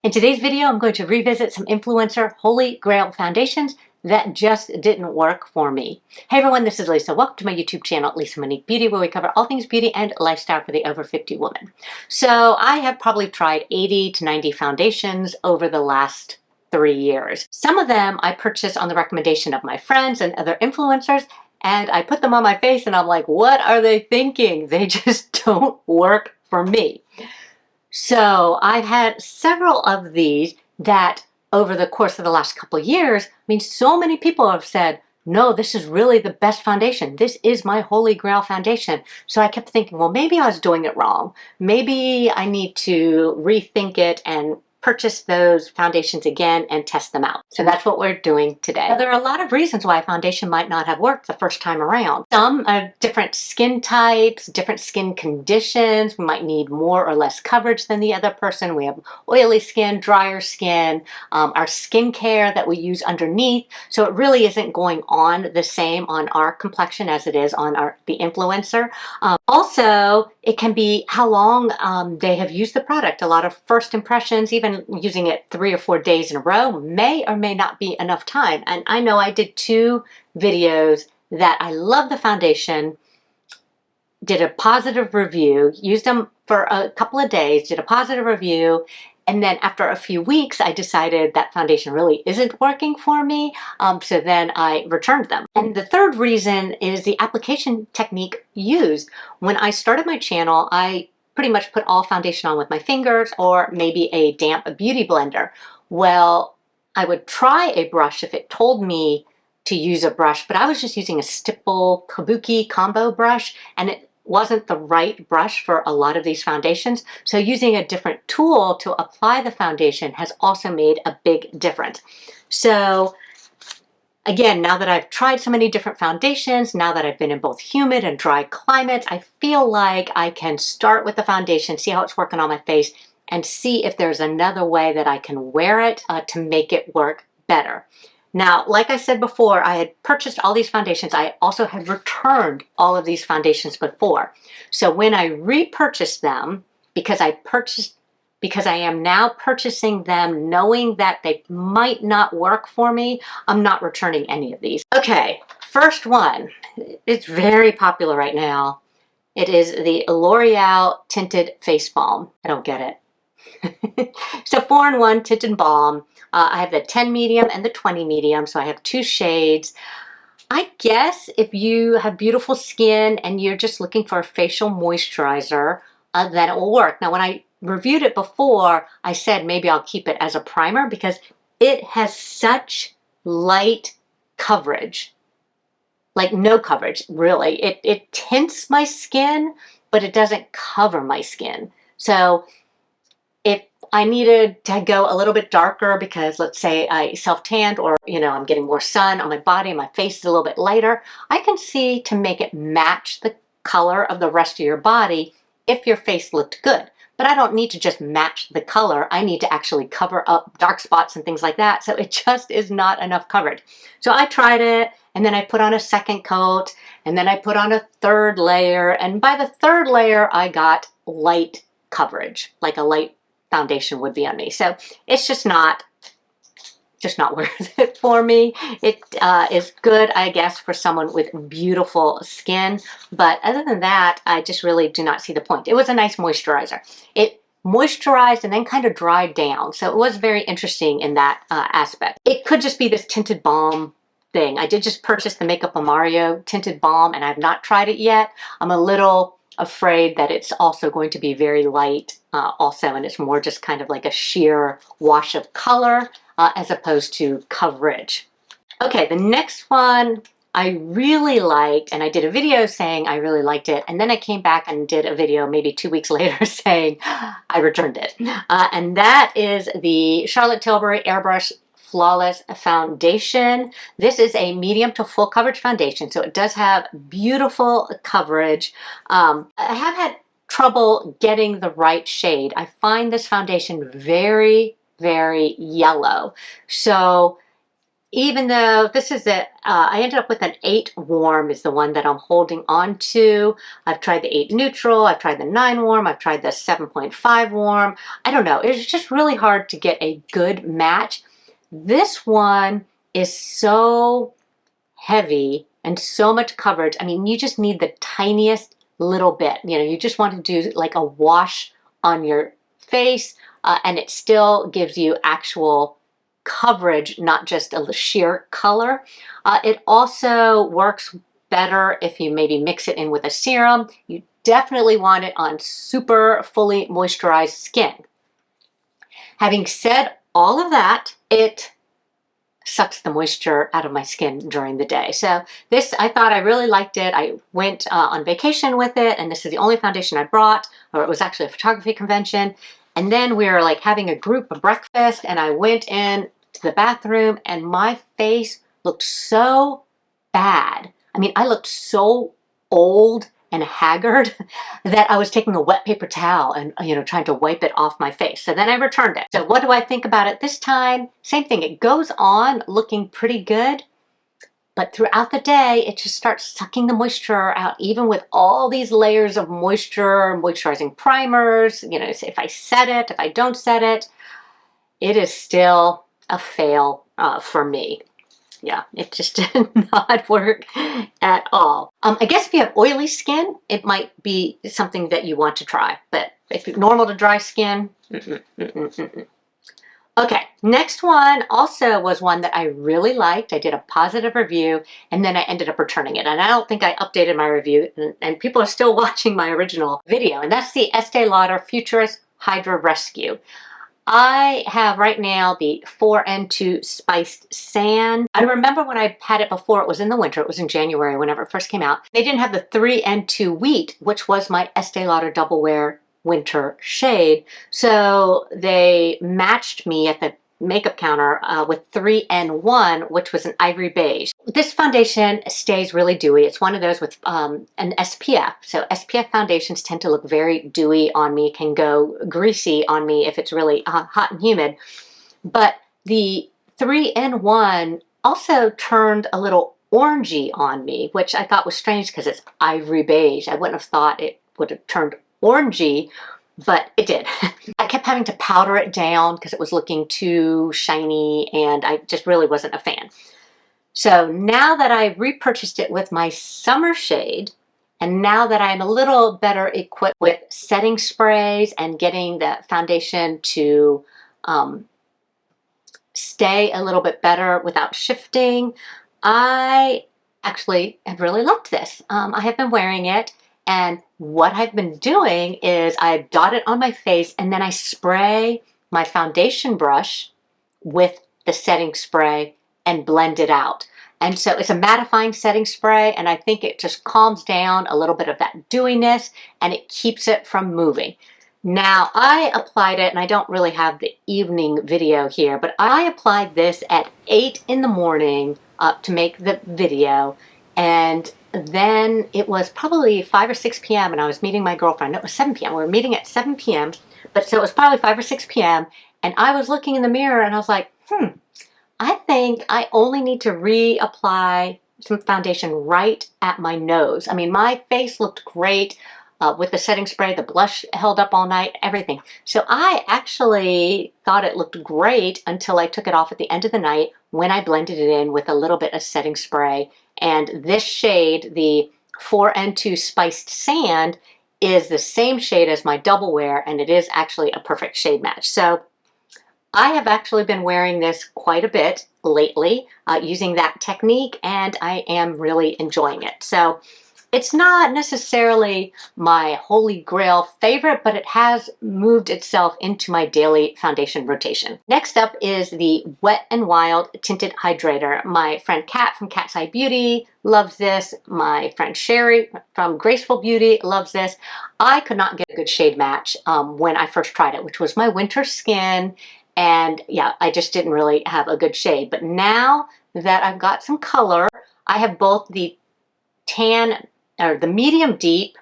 In today's video, I'm going to revisit some influencer holy grail foundations that just didn't work for me. Hey everyone, this is Lisa. Welcome to my YouTube channel, Lisa Monique Beauty, where we cover all things beauty and lifestyle for the over 50 woman. So I have probably tried 80 to 90 foundations over the last 3 years. Some of them I purchased on the recommendation of my friends and other influencers, and I put them on my face and I'm like, what are they thinking? They just don't work for me. So I've had several of these that over the course of the last couple of years, I mean, so many people have said, no, this is really the best foundation. This is my holy grail foundation. So I kept thinking, well, maybe I was doing it wrong. Maybe I need to rethink it and purchase those foundations again and test them out. So that's what we're doing today. Now, there are a lot of reasons why a foundation might not have worked the first time around. Some are different skin types, different skin conditions. We might need more or less coverage than the other person. We have oily skin, drier skin, our skincare that we use underneath. So it really isn't going on the same on our complexion as it is on the influencer. Also, it can be how long they have used the product. A lot of first impressions, even using it 3 or 4 days in a row, may or may not be enough time. And I know I did 2 videos that I love the foundation, did a positive review, used them for a couple of days, did a positive review, and then after a few weeks, I decided that foundation really isn't working for me, so then I returned them. And the third reason is the application technique used. When I started my channel, I pretty much put all foundation on with my fingers or maybe a damp beauty blender. Well, I would try a brush if it told me to use a brush, but I was just using a stipple kabuki combo brush, and it wasn't the right brush for a lot of these foundations. So using a different tool to apply the foundation has also made a big difference. So again, now that I've tried so many different foundations, now that I've been in both humid and dry climates, I feel like I can start with the foundation, see how it's working on my face, and see if there's another way that I can wear it to make it work better. Now, like I said before, I had purchased all these foundations. I also had returned all of these foundations before. So when I repurchased them, because I am now purchasing them knowing that they might not work for me, I'm not returning any of these. Okay, first one. It's very popular right now. It is the L'Oreal Tinted Face Balm. I don't get it. So 4-in-1 tinted balm. I have the 10 medium and the 20 medium, so I have 2 shades. I guess if you have beautiful skin and you're just looking for a facial moisturizer, then it will work. Now, when I reviewed it before, I said maybe I'll keep it as a primer because it has such light coverage. Like no coverage, really. It tints my skin, but it doesn't cover my skin. So if I needed to go a little bit darker because let's say I self-tanned or, I'm getting more sun on my body and my face is a little bit lighter, I can see to make it match the color of the rest of your body if your face looked good. But I don't need to just match the color. I need to actually cover up dark spots and things like that. So it just is not enough coverage. So I tried it, and then I put on a second coat, and then I put on a third layer. And by the third layer, I got light coverage, like a light foundation would be on me. So it's just not worth it for me. It is good, I guess, for someone with beautiful skin. But other than that, I just really do not see the point. It was a nice moisturizer. It moisturized and then kind of dried down. So it was very interesting in that aspect. It could just be this tinted balm thing. I did just purchase the Makeup of Mario tinted balm and I've not tried it yet. I'm a little afraid that it's also going to be very light also, and it's more just kind of like a sheer wash of color as opposed to coverage. Okay, the next one I really liked, and I did a video saying I really liked it, and then I came back and did a video maybe 2 weeks later saying I returned it. And that is the Charlotte Tilbury Airbrush Flawless Foundation. This is a medium to full coverage foundation, so it does have beautiful coverage. I have had trouble getting the right shade. I find this foundation very, very yellow. So even though this is I ended up with an 8 warm is the one that I'm holding on to. I've tried the 8 neutral, I've tried the 9 warm, I've tried the 7.5 warm. I don't know, it's just really hard to get a good match. This one is so heavy and so much coverage. I mean, you just need the tiniest little bit. You know, you just want to do like a wash on your face, and it still gives you actual coverage, not just a sheer color. It also works better if you maybe mix it in with a serum. You definitely want it on super fully moisturized skin. Having said all of that, it sucks the moisture out of my skin during the day. So this, I thought I really liked it. I went on vacation with it, and this is the only foundation I brought, or it was actually a photography convention. And then we were like having a group breakfast, and I went in to the bathroom, and my face looked so bad. I mean, I looked so old and haggard that I was taking a wet paper towel and, you know, trying to wipe it off my face. So then I returned it. So what do I think about it this time? Same thing. It goes on looking pretty good, but throughout the day, it just starts sucking the moisture out, even with all these layers of moisture, moisturizing primers. You know, if I set it, if I don't set it, it is still a fail for me. Yeah, it just did not work at all. I guess if you have oily skin, it might be something that you want to try. But if you're normal to dry skin, Okay, next one also was one that I really liked. I did a positive review, and then I ended up returning it. And I don't think I updated my review, and people are still watching my original video. And that's the Estee Lauder Futurist Hydra Rescue. I have right now the 4N2 Spiced Sand. I remember when I had it before, it was in the winter, it was in January whenever it first came out. They didn't have the 3N2 Wheat, which was my Estee Lauder Double Wear winter shade. So they matched me at the makeup counter with 3N1, which was an ivory beige. This foundation stays really dewy. It's one of those with an SPF. So SPF foundations tend to look very dewy on me, can go greasy on me if it's really hot and humid. But the 3N1 also turned a little orangey on me, which I thought was strange because it's ivory beige. I wouldn't have thought it would have turned orangey, but it did. I kept having to powder it down because it was looking too shiny, and I just really wasn't a fan. So now that I repurchased it with my summer shade, and now that I'm a little better equipped with setting sprays and getting the foundation to stay a little bit better without shifting, I actually have really loved this. I have been wearing it, and what I've been doing is I dot it on my face, and then I spray my foundation brush with the setting spray and blend it out. And so it's a mattifying setting spray, and I think it just calms down a little bit of that dewiness, and it keeps it from moving. Now, I applied it, and I don't really have the evening video here, but I applied this at 8 in the morning to make the video, and then it was probably 5 or 6 p.m. and I was meeting my girlfriend. No, it was 7 p.m. We were meeting at 7 p.m., but so it was probably 5 or 6 p.m., and I was looking in the mirror, and I was like, I think I only need to reapply some foundation right at my nose. I mean, my face looked great with the setting spray, the blush held up all night, everything. So I actually thought it looked great until I took it off at the end of the night when I blended it in with a little bit of setting spray. And this shade, the 4N2 Spiced Sand, is the same shade as my Double Wear, and it is actually a perfect shade match. So I have actually been wearing this quite a bit lately, using that technique, and I am really enjoying it. So it's not necessarily my holy grail favorite, but it has moved itself into my daily foundation rotation. Next up is the Wet n Wild Tinted Hydrator. My friend Kat from Cat's Eye Beauty loves this. My friend Sherry from Graceful Beauty loves this. I could not get a good shade match when I first tried it, which was my winter skin. And yeah, I just didn't really have a good shade. But now that I've got some color, I have both the tan, or the medium deep,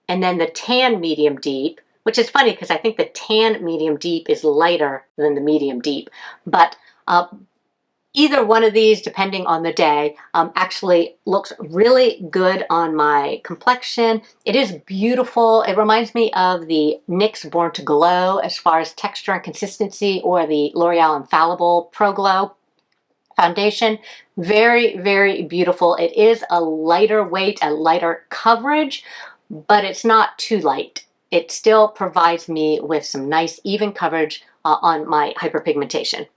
and then the tan medium deep, which is funny because I think the tan medium deep is lighter than the medium deep. But Either one of these, depending on the day, actually looks really good on my complexion. It is beautiful. It reminds me of the NYX Born to Glow as far as texture and consistency, or the L'Oreal Infallible Pro Glow foundation. Very, very beautiful. It is a lighter weight, a lighter coverage, but it's not too light. It still provides me with some nice even coverage on my hyperpigmentation.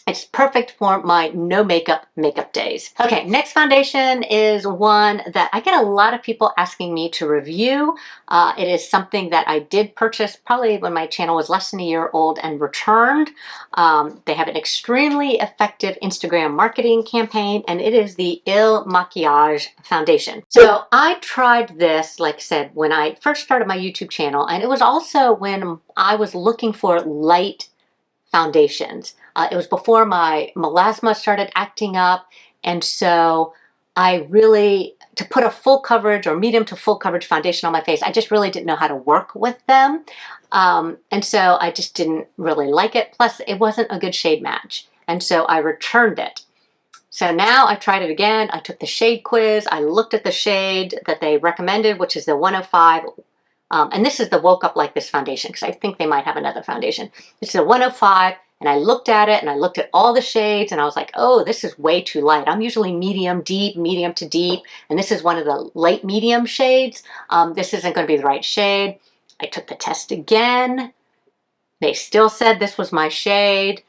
It's perfect for my no makeup days. Okay, next foundation is one that I get a lot of people asking me to review. It is something that I did purchase probably when my channel was less than a year old and returned. They have an extremely effective Instagram marketing campaign, and it is the Il Maquillage foundation. So I tried this, like I said, when I first started my YouTube channel, and it was also when I was looking for light foundations. It was before my melasma started acting up, and so I really, to put a full coverage or medium to full coverage foundation on my face, I just really didn't know how to work with them. And so I just didn't really like it. Plus, it wasn't a good shade match. And so I returned it. So now I tried it again. I took the shade quiz. I looked at the shade that they recommended, which is the 105. And this is the Woke Up Like This foundation, because I think they might have another foundation. It's the 105. And I looked at it and I looked at all the shades and I was like, oh, this is way too light. I'm usually medium, deep, medium to deep. And this is one of the light medium shades. This isn't going to be the right shade. I took the test again. They still said this was my shade.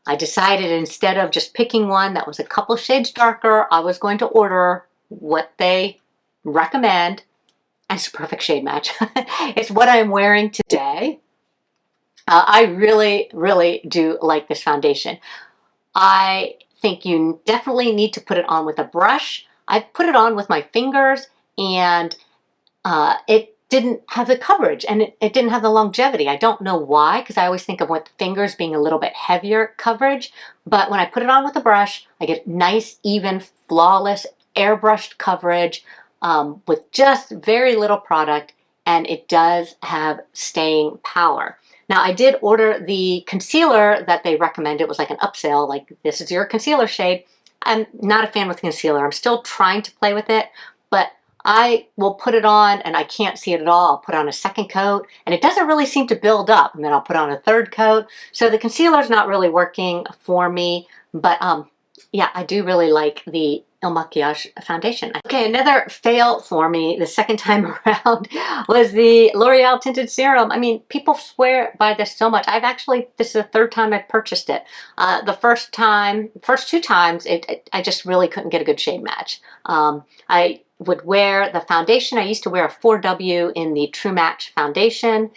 I decided instead of just picking one that was a couple shades darker, I was going to order what they recommend. And it's a perfect shade match. It's what I'm wearing today. I really, really do like this foundation. I think you definitely need to put it on with a brush. I put it on with my fingers, and it didn't have the coverage, and it didn't have the longevity. I don't know why, because I always think of with fingers being a little bit heavier coverage, but when I put it on with a brush, I get nice, even, flawless, airbrushed coverage with just very little product, and it does have staying power. Now, I did order the concealer that they recommended. It was like an upsell, like this is your concealer shade. I'm not a fan with concealer. I'm still trying to play with it, but I will put it on and I can't see it at all. I'll put on a second coat and it doesn't really seem to build up, and then I'll put on a third coat. So the concealer is not really working for me, but yeah, I do really like the Il Maquillage foundation. Okay, another fail for me the second time around was the L'Oreal Tinted Serum. I mean, people swear by this so much. This is the third time I've purchased it. The first two times, I just really couldn't get a good shade match. I would wear the foundation. I used to wear a 4W in the True Match foundation.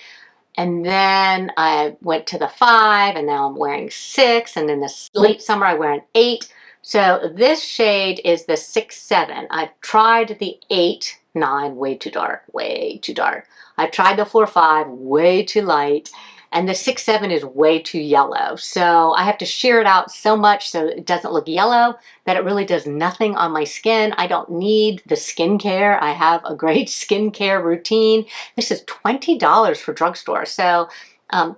And then I went to the 5, and now I'm wearing 6. And then this late summer, I wear an 8. So this shade is the 6-7. I've tried the 8-9, way too dark, way too dark. I've tried the 4-5, way too light. And the 6-7 is way too yellow. So I have to sheer it out so much so it doesn't look yellow that it really does nothing on my skin. I don't need the skincare. I have a great skincare routine. This is $20 for drugstore. So I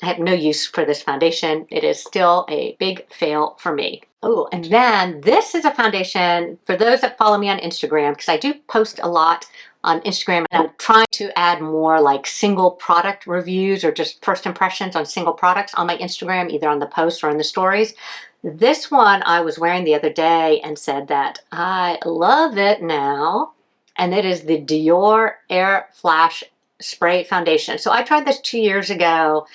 have no use for this foundation. It is still a big fail for me. Oh, and then this is a foundation for those that follow me on Instagram, because I do post a lot on Instagram, and I'm trying to add more like single product reviews or just first impressions on single products on my Instagram, either on the posts or in the stories. This one I was wearing the other day and said that I love it now, and it is the Dior Air Flash Spray Foundation. So I tried this 2 years ago,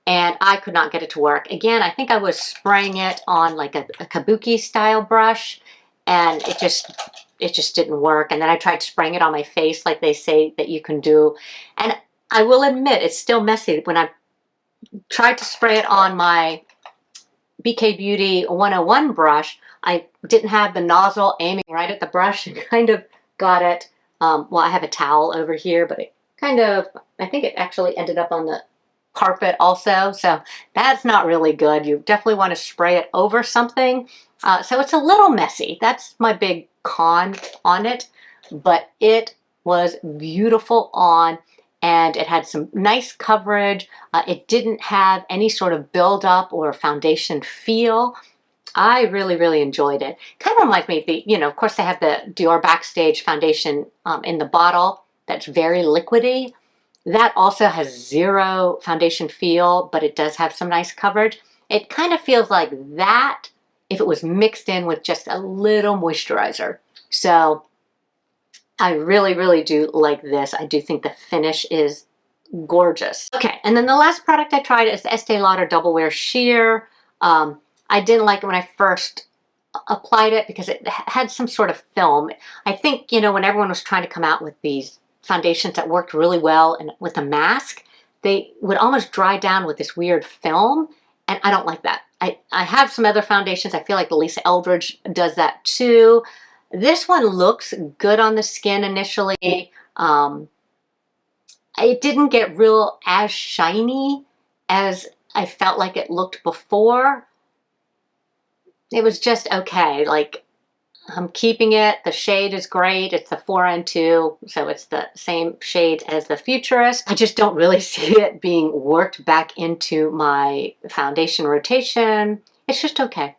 and I could not get it to work. Again, I think I was spraying it on like a kabuki style brush, and it just didn't work. And then I tried spraying it on my face like they say that you can do. And I will admit, it's still messy. When I tried to spray it on my BK Beauty 101 brush, I didn't have the nozzle aiming right at the brush and kind of got it. Well, I have a towel over here, but it kind of, I think it actually ended up on the carpet also, so that's not really good. You definitely want to spray it over something. So it's a little messy. That's my big con on it, but it was beautiful on, and it had some nice coverage. It didn't have any sort of buildup or foundation feel. I really, really enjoyed it. Kind of reminds me of the, of course they have the Dior Backstage foundation in the bottle that's very liquidy. That also has zero foundation feel, but it does have some nice coverage. It kind of feels like that if it was mixed in with just a little moisturizer. So I really, really do like this. I do think the finish is gorgeous. Okay, and then the last product I tried is the Estee Lauder Double Wear Sheer. I didn't like it when I first applied it because it had some sort of film. I think, when everyone was trying to come out with these foundations that worked really well and with a mask, they would almost dry down with this weird film, and I don't like that. I have some other foundations. I feel like Lisa Eldridge does that too. This one looks good on the skin initially. It didn't get real as shiny as I felt like it looked before. It was just okay. Like, I'm keeping it. The shade is great. It's the 4N2, so it's the same shade as the Futurist. I just don't really see it being worked back into my foundation rotation. It's just okay.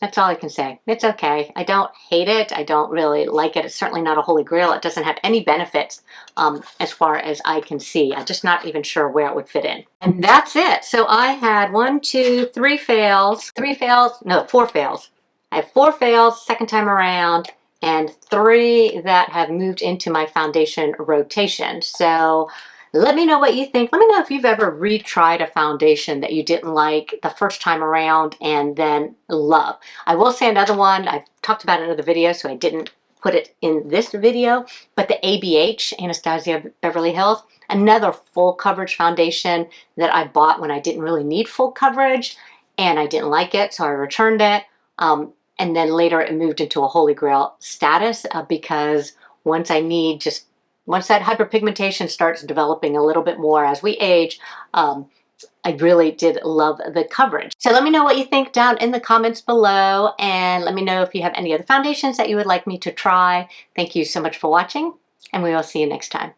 That's all I can say. It's okay. I don't hate it. I don't really like it. It's certainly not a holy grail. It doesn't have any benefits as far as I can see. I'm just not even sure where it would fit in. And that's it. So I had 4 fails. I have 4 fails second time around and 3 that have moved into my foundation rotation. So let me know what you think. Let me know if you've ever retried a foundation that you didn't like the first time around and then love. I will say another one. I've talked about it in another video, so I didn't put it in this video, but the ABH, Anastasia Beverly Hills, another full coverage foundation that I bought when I didn't really need full coverage, and I didn't like it, so I returned it. And then later it moved into a holy grail status because once that hyperpigmentation starts developing a little bit more as we age, I really did love the coverage. So let me know what you think down in the comments below, and let me know if you have any other foundations that you would like me to try. Thank you so much for watching, and we will see you next time.